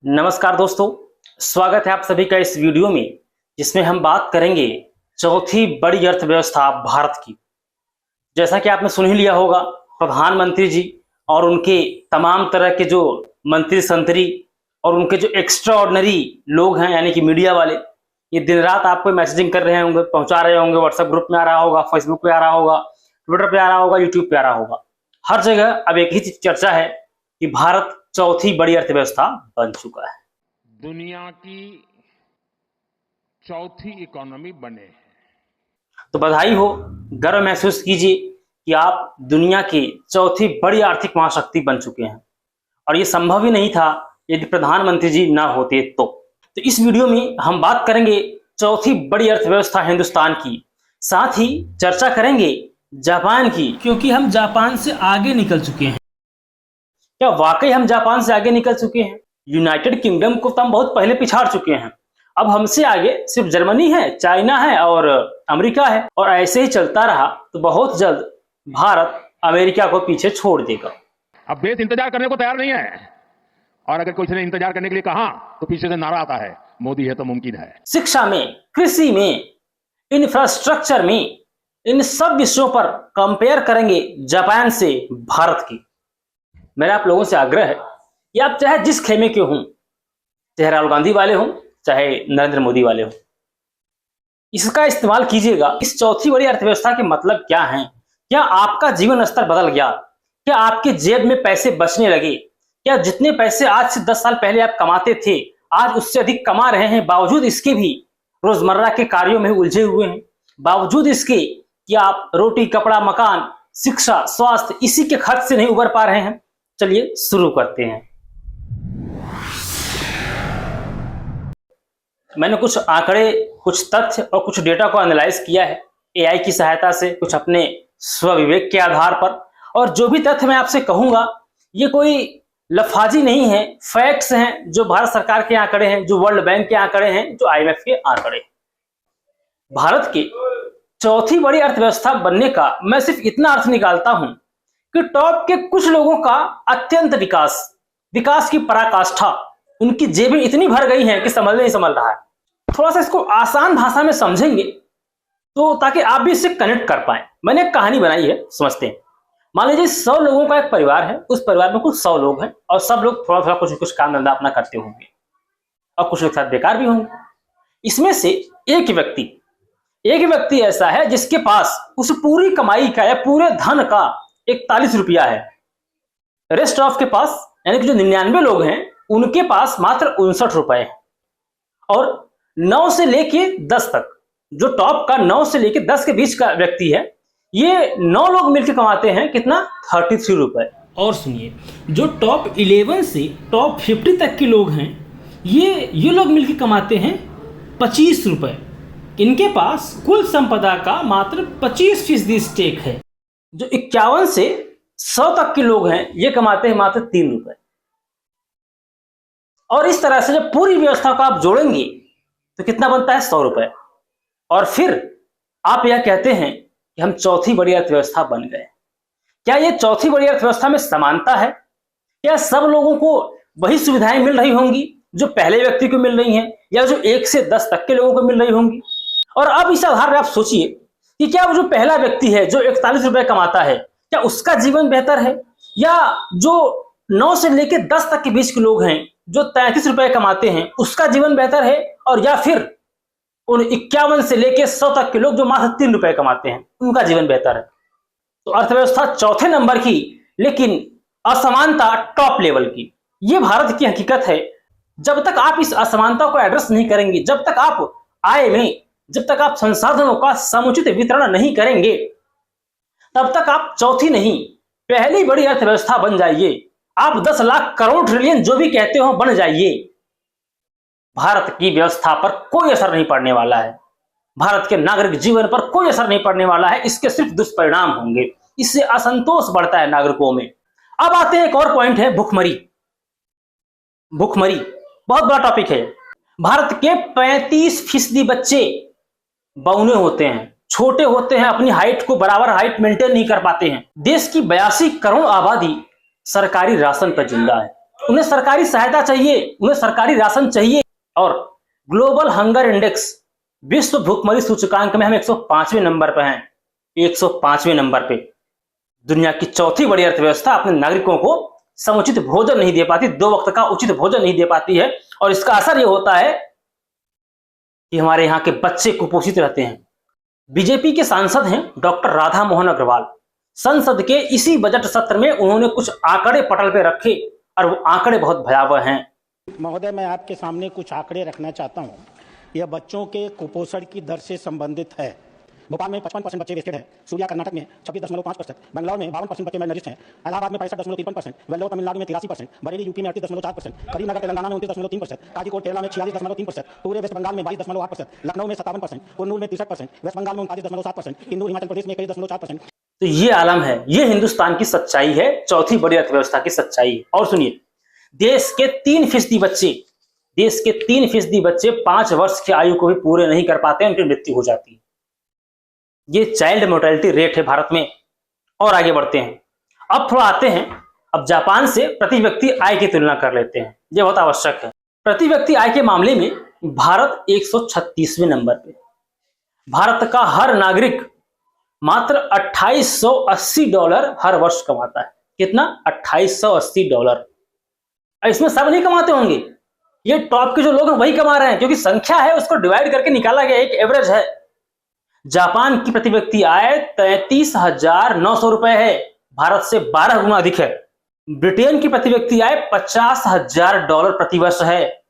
नमस्कार दोस्तों, स्वागत है आप सभी का इस वीडियो में, जिसमें हम बात करेंगे चौथी बड़ी अर्थव्यवस्था भारत की। जैसा कि आपने सुन ही लिया होगा, प्रधानमंत्री जी और उनके तमाम तरह के जो मंत्री संतरी और उनके जो एक्स्ट्रा ऑर्डिनरी लोग हैं, यानी कि मीडिया वाले, ये दिन रात आपको मैसेजिंग कर रहे होंगे, पहुंचा रहे होंगे। व्हाट्सएप ग्रुप में आ रहा होगा, फेसबुक पे आ रहा होगा, ट्विटर पे आ रहा होगा, यूट्यूब पे आ रहा होगा। हर जगह अब एक ही चीज चर्चा है कि भारत चौथी बड़ी अर्थव्यवस्था बन चुका है। दुनिया की चौथी इकोनॉमी बने हैं। तो बधाई हो, गर्व महसूस कीजिए कि आप दुनिया की चौथी बड़ी आर्थिक महाशक्ति बन चुके हैं। और ये संभव ही नहीं था यदि प्रधानमंत्री जी ना होते तो इस वीडियो में हम बात करेंगे चौथी बड़ी अर्थव्यवस्था हिंदुस्तान की, साथ ही चर्चा करेंगे जापान की, क्योंकि हम जापान से आगे निकल चुके हैं। क्या वाकई हम जापान से आगे निकल चुके हैं? यूनाइटेड किंगडम को तो हम बहुत पहले पिछाड़ चुके हैं। अब हमसे आगे सिर्फ जर्मनी है, चाइना है और अमेरिका है। और ऐसे ही चलता रहा तो बहुत जल्द भारत अमेरिका को पीछे छोड़ देगा। अब देश इंतजार करने को तैयार नहीं है, और अगर कोई ने इंतजार करने के लिए कहा तो पीछे से नारा आता है, मोदी है तो मुमकिन है। शिक्षा में, कृषि में, इंफ्रास्ट्रक्चर में, इन सब विषयों पर कंपेयर करेंगे जापान से भारत की। मेरा आप लोगों से आग्रह है कि आप चाहे जिस खेमे के हों, चाहे राहुल गांधी वाले हों, चाहे नरेंद्र मोदी वाले हों, इसका इस्तेमाल कीजिएगा। इस चौथी बड़ी अर्थव्यवस्था के मतलब क्या है? क्या आपका जीवन स्तर बदल गया? क्या आपके जेब में पैसे बचने लगे? क्या जितने पैसे आज से 10 साल पहले आप कमाते थे, आज उससे अधिक कमा रहे हैं? बावजूद इसके भी रोजमर्रा के कार्यों में उलझे हुए हैं, बावजूद इसके कि आप रोटी, कपड़ा, मकान, शिक्षा, स्वास्थ्य, इसी के खर्च से नहीं उबर पा रहे हैं। चलिए शुरू करते हैं। मैंने कुछ आंकड़े, कुछ तथ्य और कुछ डेटा को एनालाइज किया है एआई की सहायता से, कुछ अपने स्वविवेक के आधार पर। और जो भी तथ्य मैं आपसे कहूंगा, ये कोई लफाजी नहीं है, फैक्ट्स हैं, जो भारत सरकार के आंकड़े हैं, जो वर्ल्ड बैंक के आंकड़े हैं, जो आईएमएफ के आंकड़े हैं। भारत के चौथी बड़ी अर्थव्यवस्था बनने का मैं सिर्फ इतना अर्थ निकालता हूं कि टॉप के कुछ लोगों का अत्यंत विकास की पराकाष्ठा, उनकी जेबें इतनी भर गई हैं कि समझ नहीं समझ रहा है। थोड़ा सा इसको आसान भाषा में समझेंगे तो ताकि आप भी इससे कनेक्ट कर पाए। मैंने एक कहानी बनाई है, समझते हैं। मान लीजिए 100 लोगों का एक परिवार है, उस परिवार में कुछ 100 लोग हैं और सब लोग थोड़ा थोड़ा कुछ कुछ काम धंधा अपना करते होंगे और कुछ लोग साथ बेकार भी होंगे। इसमें से एक व्यक्ति ऐसा है जिसके पास उस पूरी कमाई का या पूरे धन का 41 रुपया है। रेस्ट ऑफ के पास, यानी कि जो 99 लोग हैं, उनके पास मात्र 59 रुपए है। और 9 से लेके 10 तक, जो टॉप का 9 से लेके 10 के बीच का व्यक्ति है, ये 9 लोग मिलकर कमाते हैं कितना? 33 रुपए। और सुनिए, जो टॉप 11 से टॉप 50 तक के लोग हैं, ये लोग मिलकर कमाते हैं 25 रुपए। इनके पास कुल संपदा का मात्र 25% स्टेक है। जो 51 से 100 तक के लोग हैं, ये कमाते हैं मात्र 3 रुपए। और इस तरह से जब पूरी व्यवस्था को आप जोड़ेंगे तो कितना बनता है? 100 रुपए। और फिर आप यह कहते हैं कि हम चौथी बड़ी अर्थव्यवस्था बन गए। क्या ये चौथी बड़ी अर्थव्यवस्था में समानता है? क्या सब लोगों को वही सुविधाएं मिल रही होंगी जो पहले व्यक्ति को मिल रही हैं, या जो 1 से 10 तक के लोगों को मिल रही होंगी? और अब इस आधार पर आप सोचिए कि क्या वो जो पहला व्यक्ति है जो 41 रुपए कमाता है, क्या उसका जीवन बेहतर है, या जो 9 से लेकर 10 तक के बीच के लोग हैं जो 33 रुपए कमाते हैं, उसका जीवन बेहतर है? और या फिर उन 51 से लेकर 100 तक के लोग जो मात्र 3 रुपए कमाते हैं, उनका जीवन बेहतर है? तो अर्थव्यवस्था चौथे नंबर की, लेकिन असमानता टॉप लेवल की। ये भारत की हकीकत है। जब तक आप इस असमानता को एड्रेस नहीं करेंगे, जब तक आप आय में, जब तक आप संसाधनों का समुचित वितरण नहीं करेंगे, तब तक आप चौथी नहीं, पहली बड़ी अर्थव्यवस्था बन जाइए। आप 10 लाख करोड़ ट्रिलियन जो भी कहते हो बन जाइए, भारत की व्यवस्था पर कोई असर नहीं पड़ने वाला है। भारत के नागरिक जीवन पर कोई असर नहीं पड़ने वाला है। इसके सिर्फ दुष्परिणाम होंगे। इससे असंतोष बढ़ता है नागरिकों में। अब आते हैं, एक और पॉइंट है, भुखमरी। बहुत बड़ा टॉपिक है। भारत के 35% बच्चे बौने होते हैं, छोटे होते हैं, अपनी हाइट को बराबर हाइट मेंटेन नहीं कर पाते हैं। देश की 82 करोड़ आबादी सरकारी राशन पर जिंदा है। उन्हें सरकारी सहायता चाहिए, उन्हें सरकारी राशन चाहिए। और ग्लोबल हंगर इंडेक्स, विश्व भूखमरी सूचकांक में हम 105वें नंबर पर हैं। 105वें नंबर पे दुनिया की चौथी बड़ी अर्थव्यवस्था अपने नागरिकों को समुचित भोजन नहीं दे पाती, 2 वक्त का उचित भोजन नहीं दे पाती है। और इसका असर यह होता है कि हमारे यहाँ के बच्चे कुपोषित रहते हैं। बीजेपी के सांसद हैं डॉक्टर राधा मोहन अग्रवाल। संसद के इसी बजट सत्र में उन्होंने कुछ आंकड़े पटल पे रखे और वो आंकड़े बहुत भयावह हैं। महोदय, मैं आपके सामने कुछ आंकड़े रखना चाहता हूं। यह बच्चों के कुपोषण की दर से संबंधित है। भोपाल में 55% बच्चे वेस्टेड हैं, सूर्या कर्नाटक में 26.5%, बेंगलौर में 52% बच्चे मैलनरिस्ट हैं, इलाहाबाद में 65.53%, वेल्लोर तमिलनाडु में 83%, बरेली यूपी में 38.4%, करीमनगर तेलंगाना में 29.3%, काजीकोट केरला में 46.3%, पूरे वेस्ट बंगाल में 22.8%, लखनऊ में 57%, कुन्नूर में 63%, वेस्ट बंगाल में 39.7%, इंदौर हिमाचल प्रदेश में 21.4%। तो ये आलम है, ये हिंदुस्तान की सच्चाई है, चौथी बड़ी अर्थव्यवस्था की सच्चाई है। और सुनिए, देश के 3% बच्चे 5 वर्ष की आयु को भी पूरे नहीं कर पाते, उनकी मृत्यु हो जाती है। ये चाइल्ड मोर्टेलिटी रेट है भारत में। और आगे बढ़ते हैं, अब थोड़ा आते हैं, अब जापान से प्रति व्यक्ति आय की तुलना कर लेते हैं, ये बहुत आवश्यक है। प्रति व्यक्ति आय के मामले में भारत 136वें नंबर पे। भारत का हर नागरिक मात्र $2880 हर वर्ष कमाता है। कितना? $2880। इसमें सब नहीं कमाते होंगे, ये टॉप के जो लोग हैं वही कमा रहे हैं, क्योंकि संख्या है उसको डिवाइड करके निकाला गया, एक एवरेज है। जापान की प्रति व्यक्ति आय 33,900 रुपए है, भारत से 12 गुना अधिक है। ब्रिटेन की प्रति व्यक्ति आय $50,000 प्रति वर्ष है,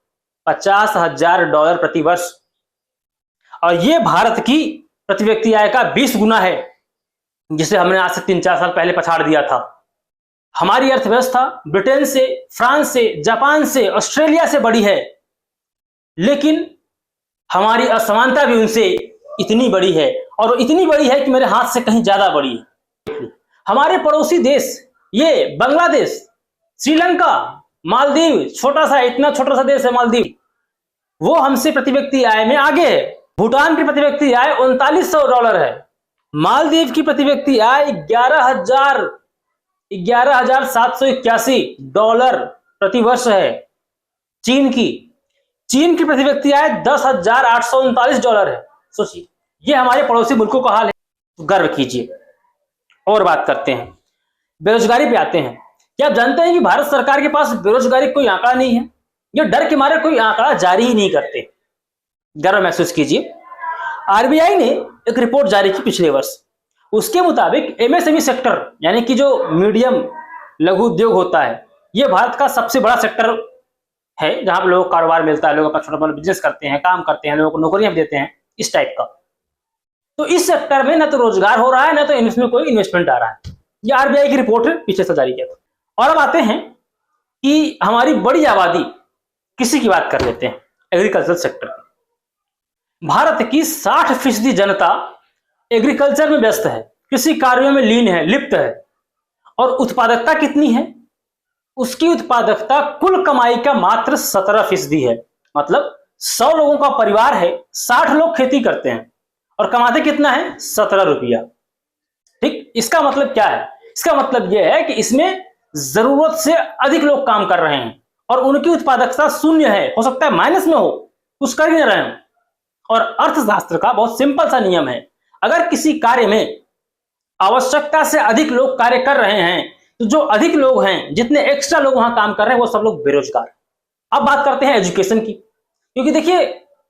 $50,000 प्रति वर्ष। और ये भारत की प्रति व्यक्ति आय का 20 गुना है, जिसे हमने आज से 3-4 साल पहले पछाड़ दिया था। हमारी अर्थव्यवस्था ब्रिटेन से, फ्रांस से, जापान से, ऑस्ट्रेलिया से बड़ी है, लेकिन हमारी असमानता भी उनसे इतनी बड़ी है, और इतनी बड़ी है कि मेरे हाथ से कहीं ज्यादा बड़ी है। हमारे पड़ोसी देश, ये बांग्लादेश, श्रीलंका, मालदीव, इतना छोटा सा देश है मालदीव, वो हमसे प्रति व्यक्ति आय में आगे है। भूटान की प्रति व्यक्ति आय $3900 है। मालदीव की प्रति व्यक्ति आय $11,781 प्रति वर्ष है। चीन की प्रति व्यक्ति आय $10,839 है। सोचिए, ये हमारे पड़ोसी मुल्कों का हाल है, तो गर्व कीजिए। और बात करते हैं, बेरोजगारी पे आते हैं। क्या आप जानते हैं कि भारत सरकार के पास बेरोजगारी कोई आंकड़ा नहीं है? ये डर के मारे कोई आंकड़ा जारी ही नहीं करते। गर्व महसूस कीजिए। आरबीआई ने एक रिपोर्ट जारी की पिछले वर्ष, उसके मुताबिक एमएसएमई सेक्टर, यानी कि जो मीडियम लघु उद्योग होता है, यह भारत का सबसे बड़ा सेक्टर है, जहां पर लोगों को कारोबार मिलता है, लोग अपना छोटा मोटा बिजनेस करते हैं, काम करते हैं, लोगों को नौकरियां देते हैं, इस टाइप का। तो इस सेक्टर में ना तो रोजगार हो रहा है, ना तो इसमें कोई इन्वेस्टमेंट आ रहा है। ये आरबीआई की रिपोर्ट है, पीछे से जारी किया था। और अब आते हैं कि हमारी बड़ी आबादी, किसी की बात कर लेते हैं, एग्रीकल्चर सेक्टर की। भारत की 60% जनता एग्रीकल्चर में व्यस्त है, कृषि कार्यों में लीन है, लिप्त है। और उत्पादकता कितनी है? उसकी उत्पादकता कुल कमाई का मात्र 17% है। मतलब 100 लोगों का परिवार है, 60 लोग खेती करते हैं और कमाते कितना है? 17 रुपया। ठीक, इसका मतलब क्या है? इसका मतलब यह है कि इसमें जरूरत से अधिक लोग काम कर रहे हैं और उनकी उत्पादकता शून्य है, हो सकता है माइनस में हो, कुछ कर ही नहीं रहे हो। और अर्थशास्त्र का बहुत सिंपल सा नियम है, अगर किसी कार्य में आवश्यकता से अधिक लोग कार्य कर रहे हैं, तो जो अधिक लोग हैं, जितने एक्स्ट्रा लोग वहां काम कर रहे हैं, वो सब लोग बेरोजगार। अब बात करते हैं एजुकेशन की, क्योंकि देखिए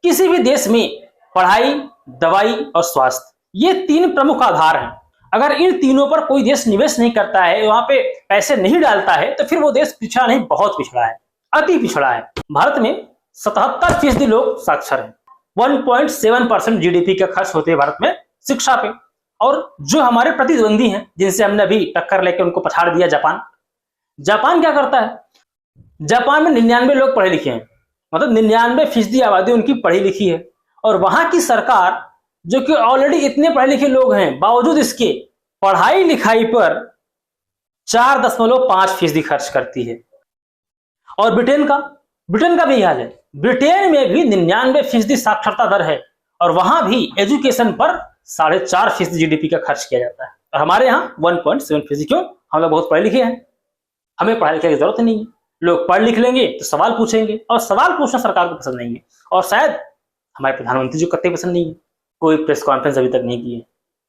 किसी भी देश में पढ़ाई, दवाई और स्वास्थ्य, ये 3 प्रमुख आधार हैं। अगर इन तीनों पर कोई देश निवेश नहीं करता है, वहां पे पैसे नहीं डालता है, तो फिर वो देश पिछड़ा नहीं, बहुत पिछड़ा है, अति पिछड़ा है। भारत में 77% लोग साक्षर हैं। 1.7% जीडीपी का खर्च होते हैं भारत में शिक्षा पे। और जो हमारे प्रतिद्वंदी हैं, जिनसे हमने अभी टक्कर लेकर उनको पछाड़ दिया, जापान क्या करता है? जापान में 99 लोग पढ़े लिखे हैं, मतलब 99% आबादी उनकी पढ़ी लिखी है। और वहां की सरकार, जो कि ऑलरेडी इतने पढ़े लिखे लोग हैं, बावजूद इसके पढ़ाई लिखाई पर 4.5% खर्च करती है। और ब्रिटेन का भी हाल है। ब्रिटेन में भी 99% साक्षरता दर है और वहां भी एजुकेशन पर 4.5% जीडीपी का खर्च किया जाता है। और हमारे यहाँ 1.7%। क्यों? हम लोग बहुत पढ़े लिखे हैं, हमें पढ़ाई लिखाई की जरूरत नहीं है, लोग पढ़ लिख लेंगे तो सवाल पूछेंगे, और सवाल पूछना सरकार को पसंद नहीं है, और शायद हमारे प्रधानमंत्री जी को कतई पसंद नहीं है। कोई प्रेस कॉन्फ्रेंस अभी तक नहीं की है,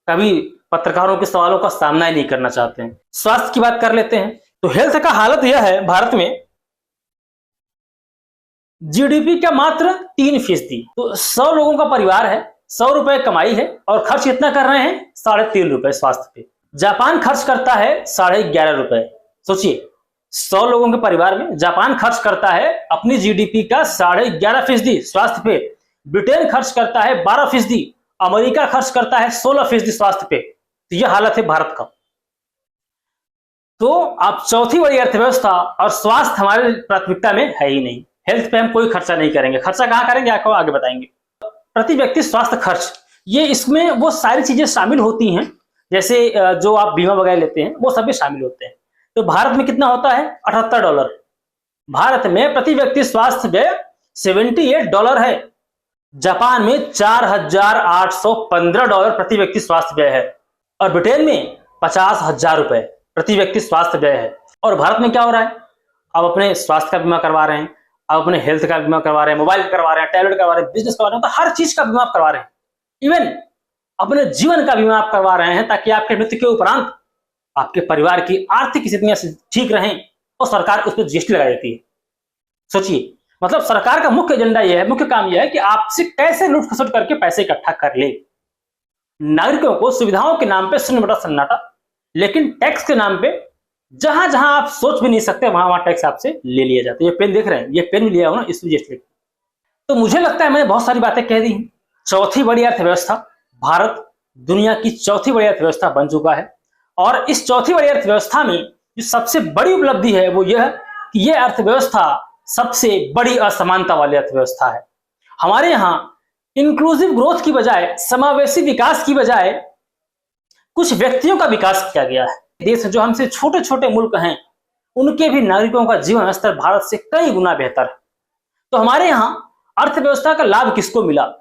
कभी पत्रकारों के सवालों का सामना ही नहीं करना चाहते हैं। स्वास्थ्य की बात कर लेते हैं तो हेल्थ का हालत यह है भारत में, जीडीपी का मात्र 3%। तो 100 लोगों का परिवार है, 100 रुपए कमाई है, और खर्च कितना कर रहे हैं? 3.5 रुपए स्वास्थ्य पे। जापान खर्च करता है 11.5 रुपए। सोचिए, 100 लोगों के परिवार में जापान खर्च करता है अपनी जीडीपी का 11.5% स्वास्थ्य पे। ब्रिटेन खर्च करता है 12%, अमेरिका खर्च करता है 16% स्वास्थ्य पे। तो यह हालत है भारत का। तो आप चौथी बड़ी अर्थव्यवस्था, और स्वास्थ्य हमारे प्राथमिकता में है ही नहीं। हेल्थ पे हम कोई खर्चा नहीं करेंगे। खर्चा कहां करेंगे आपको आगे बताएंगे। प्रति व्यक्ति स्वास्थ्य खर्च, ये इसमें वो सारी चीजें शामिल होती हैं, जैसे जो आप बीमा वगैरह लेते हैं वो सभी शामिल होते हैं। तो भारत में कितना होता है? $78। भारत में प्रति व्यक्ति स्वास्थ्य व्यय $78 है। जापान में $4,815 प्रति व्यक्ति स्वास्थ्य व्यय है, और ब्रिटेन में 50,000 रुपए प्रति व्यक्ति स्वास्थ्य व्यय है। और भारत में क्या हो रहा है? आप अपने स्वास्थ्य का बीमा करवा रहे हैं, आप अपने हेल्थ का बीमा करवा रहे हैं, मोबाइल करवा रहे हैं, टैबलेट करवा रहे हैं, बिजनेस करवा रहे हैं, तो हर चीज का बीमा आप करवा रहे हैं। इवन अपने जीवन का बीमा आप करवा रहे हैं, ताकि आपके मृत्यु के उपरांत आपके परिवार की आर्थिक स्थितियां ठीक रहें, और सरकार उस पर जीएसटी लगा देती है। सोचिए, मतलब सरकार का मुख्य एजेंडा यह है, मुख्य काम यह है कि आपसे कैसे लूट खसुट करके पैसे इकट्ठा कर ले। नागरिकों को सुविधाओं के नाम पे शून्य बटा सन्नाटा, लेकिन टैक्स के नाम पे जहां जहां आप सोच भी नहीं सकते वहां वहां टैक्स आपसे ले लिया जाता है। ये पेन देख रहे हैं, ये पेन भी लिया हो ना, इस वजह। तो मुझे लगता है मैंने बहुत सारी बातें कह दी हैं। चौथी बड़ी अर्थव्यवस्था भारत दुनिया की चौथी बड़ी अर्थव्यवस्था बन चुका है, और इस चौथी बड़ी अर्थव्यवस्था में जो सबसे बड़ी उपलब्धि है वो यह कि यह अर्थव्यवस्था सबसे बड़ी असमानता वाली अर्थव्यवस्था है। हमारे यहाँ इंक्लूसिव ग्रोथ की बजाय, समावेशी विकास की बजाय कुछ व्यक्तियों का विकास किया गया है। देश जो हमसे छोटे छोटे मुल्क हैं, उनके भी नागरिकों का जीवन स्तर भारत से कई गुना बेहतर है। तो हमारे यहाँ अर्थव्यवस्था का लाभ किसको मिला?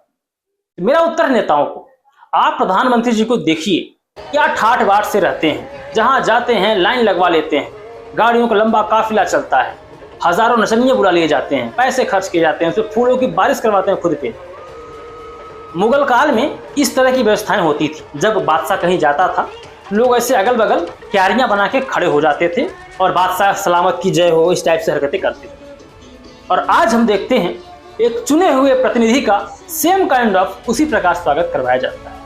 मेरा उत्तर है नेताओं को। आप प्रधानमंत्री जी को देखिए, क्या ठाठ बाट से रहते हैं, जहां जाते हैं लाइन लगवा लेते हैं, गाड़ियों का लंबा काफिला चलता है, हजारों नचनिये बुला लिए जाते हैं, पैसे खर्च किए जाते हैं, उसमें फूलों की बारिश करवाते हैं खुद पे। मुगल काल में इस तरह की व्यवस्थाएं होती थी। जब बादशाह कहीं जाता था, लोग ऐसे अगल बगल क्यारियां बना के खड़े हो जाते थे, और बादशाह सलामत की जय हो, इस टाइप से हरकतें करते थे। और आज हम देखते हैं एक चुने हुए प्रतिनिधि का सेम काइंड ऑफ उसी प्रकार स्वागत करवाया जाता है।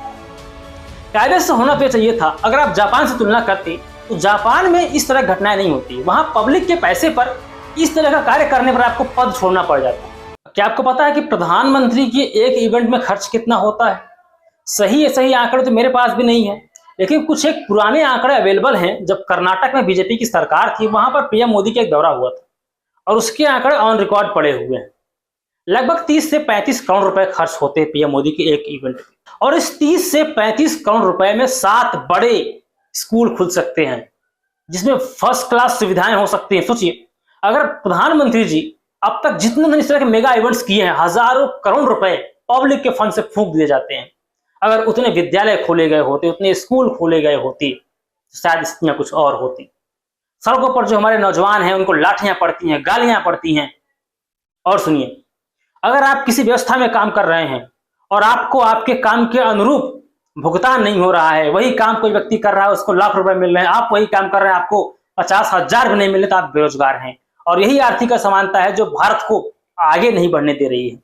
कायदे से होना तो चाहिए था। अगर आप जापान से तुलना करते तो जापान में इस तरह घटनाएं नहीं होती। वहां पब्लिक के पैसे पर इस तरह का कार्य करने पर आपको पद छोड़ना पड़ जाता है। क्या आपको पता है कि प्रधानमंत्री के एक इवेंट में खर्च कितना होता है? सही आंकड़े तो मेरे पास भी नहीं है, लेकिन कुछ एक पुराने आंकड़े अवेलेबल हैं। जब कर्नाटक में बीजेपी की सरकार थी, वहां पर पीएम मोदी का एक दौरा हुआ था, और उसके आंकड़े ऑन रिकॉर्ड पड़े हुए हैं। लगभग 30 से 35 करोड़ रुपए खर्च होते हैं पीएम मोदी के एक इवेंट में, और इस 30 से 35 करोड़ रुपए में 7 बड़े स्कूल खुल सकते हैं, जिसमें फर्स्ट क्लास सुविधाएं हो सकती हैं। सोचिए, अगर प्रधानमंत्री जी अब तक जितने इस तरह के मेगा इवेंट्स किए हैं, हजारों करोड़ रुपए पब्लिक के फंड से फूंक दिए जाते हैं, अगर उतने विद्यालय खोले गए होते, उतने स्कूल खोले गए होते, तो शायद स्थितियां कुछ और होती। सड़कों पर जो हमारे नौजवान हैं, उनको लाठियां पड़ती हैं, गालियां पड़ती हैं। और सुनिए, अगर आप किसी व्यवस्था में काम कर रहे हैं और आपको आपके काम के अनुरूप भुगतान नहीं हो रहा है, वही काम कोई व्यक्ति कर रहा है, उसको लाख रुपए मिल रहे हैं, आप वही काम कर रहे हैं, आपको 50,000 भी नहीं मिले, तो आप बेरोजगार हैं। और यही आर्थिक असमानता है जो भारत को आगे नहीं बढ़ने दे रही है,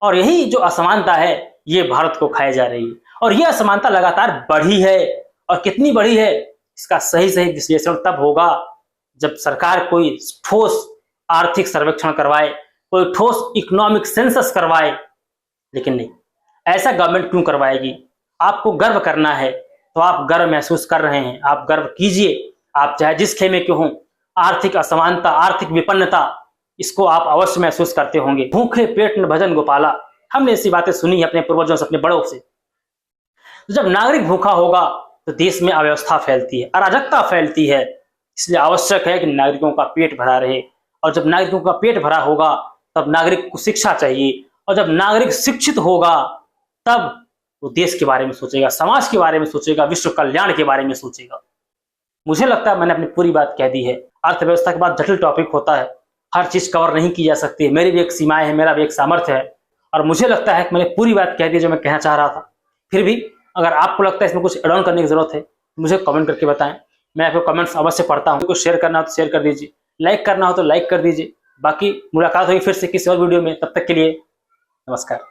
और यही जो असमानता है ये भारत को खाए जा रही है। और यह असमानता लगातार बढ़ी है, और कितनी बढ़ी है इसका सही विश्लेषण तब होगा जब सरकार कोई ठोस आर्थिक सर्वेक्षण करवाए, कोई ठोस इकोनॉमिक सेंसस करवाए। लेकिन नहीं, ऐसा गवर्नमेंट क्यों करवाएगी? आपको गर्व करना है तो आप गर्व महसूस कर रहे हैं, आप गर्व कीजिए। आप चाहे जिस खेमे के हों, आर्थिक असमानता, आर्थिक विपन्नता, इसको आप अवश्य महसूस करते होंगे। भूखे पेट न भजन गोपाला, हमने ऐसी बातें सुनी है अपने पूर्वजों से, अपने बड़ों से। तो जब नागरिक भूखा होगा तो देश में अव्यवस्था फैलती है, अराजकता फैलती है। इसलिए आवश्यक है कि नागरिकों का पेट भरा रहे, और जब नागरिकों का पेट भरा होगा तब नागरिक को शिक्षा चाहिए, और जब नागरिक शिक्षित होगा तब वो देश के बारे में सोचेगा, समाज के बारे में सोचेगा, विश्व कल्याण के बारे में सोचेगा। मुझे लगता है मैंने अपनी पूरी बात कह दी है। अर्थव्यवस्था के बाद जटिल टॉपिक होता है, हर चीज कवर नहीं की जा सकती है। मेरी भी एक सीमाएं है, मेरा भी एक सामर्थ्य है, और मुझे लगता है कि मैंने पूरी बात कह दी जो मैं कहना चाह रहा था। फिर भी अगर आपको लगता है इसमें कुछ एड ऑन करने की जरूरत है तो मुझे कमेंट करके बताएं, मैं आपको कमेंट्स अवश्य पढ़ता हूँ। कुछ शेयर करना हो तो शेयर कर दीजिए, लाइक करना हो तो लाइक कर दीजिए। बाकी मुलाकात होगी फिर से किसी और वीडियो में, तब तक के लिए नमस्कार।